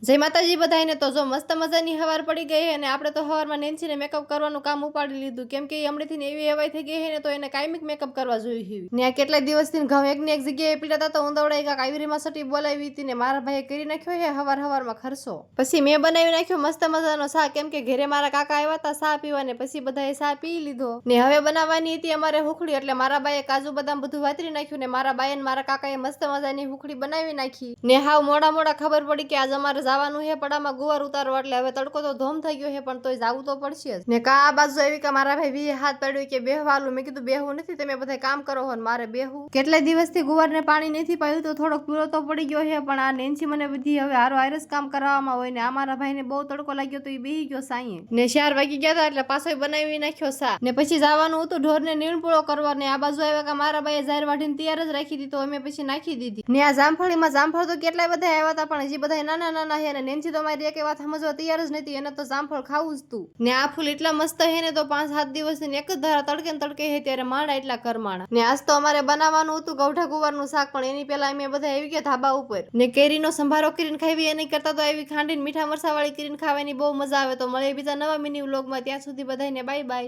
જય માતાજી બધાને। તો જો મસ્ત મજાની હવાર પડી ગઈ અને આપણે તો હવારમાં નેન્સીને મેકઅપ કરવાનું કામ ઉપાડી લીધું, કેમ કે હમણાંથી એવી હવાઈ થઈ ગઈ છે ને, તો એને કાયમિક મેકઅપ કરવા જોઈએ ને। આ કેટલા દિવસથી ઘઉં એકની એક જગ્યાએ પીડા હતા, તો ઉંદવડા એક કાવેરીમાં સટી બોલાવી હતી ને મારા ભાઈએ કરી નાખ્યો છે હવારમાં ખરસો। પછી મેં બનાવી નાખ્યો મસ્ત મજાનો સા, કેમ કે ઘરે મારા કાકા આવ્યા હતા સા પીવાને, પછી બધાએ સા પી લીધો ને હવે બનાવવાની હતી અમારે હુખડી। એટલે મારા બાએ કાજુ બદામ બધું વાતરી નાખ્યું ને મારા બાએ મારા કાકાએ મસ્ત મજાની હુખડી બનાવી નાખી ને હાવ મોડા ખબર પડી કે આજ અમારે જવાનું છે પડામાં ગુવાર ઉતારવા। એટલે હવે તડકો તો ધોમ થઈ ગયો છે, પણ તોય જાવું તો પડશે જ ને। કા આ બાજુ આવી કે મારા ભાઈ વી હાથ પડ્યો કે બેહવાલું, મેં કીધું બેહવું નથી, તમે બધા કામ કરો છો ને મારે બેહવું। કેટલા દિવસથી ગુવારને પાણી નથી પાયું તો થોડોક પીળો તો પડી ગયો છે, પણ આ નેન્સી મને બધી હવે હારો હારસ કામ કરાવવામાં હોય ને આ મારા ભાઈને બહુ તડકો લાગ્યો તો એ બેહી ગયો સાંયે ને 4 વાગી ગયા હતા, એટલે પાછો બનાવી નાખ્યો સા ને પછી જવાનું હતું ઢોરને નીણપૂળો કરવા ને આ બાજુ આવ્યા કે મારા ભાઈએ જાહેર વાઢીને તૈયાર જ રાખી દીધી, તો અમે પછી નાખી દીધી ને આ જામફળીમાં જામફળ તો કેટલાય બધા આવ્યા હતા, પણ હજી બધા નાના છે ને નેન્સી તો મારી એક વાત સમજવા તૈયાર જ નથી, એને તો જામફળ ખાવું જ તું ને આ ફૂલ એટલા મસ્ત છે ને, તો 5-7 દિવસની એક જ ધારા તડકે ને તડકે છે ત્યારે માંડા એટલા કરમાણા ને। આજ તો અમારે બનાવવાનું હતું ગૌઠા ગુવારનું શાક, પણ એની પહેલા અમે બધા આવી ગયા ધાબા ઉપર ને કેરીનો સંભારો કરીને ખાવી, એની કરતા તો આવી ખાંડીને મીઠા મરસા વાળી કરીને ખાવાની બહુ મજા આવે। તો મળે બીજા નવા મિની વ્લોગમાં, ત્યાં સુધી બધાને બાય બાય।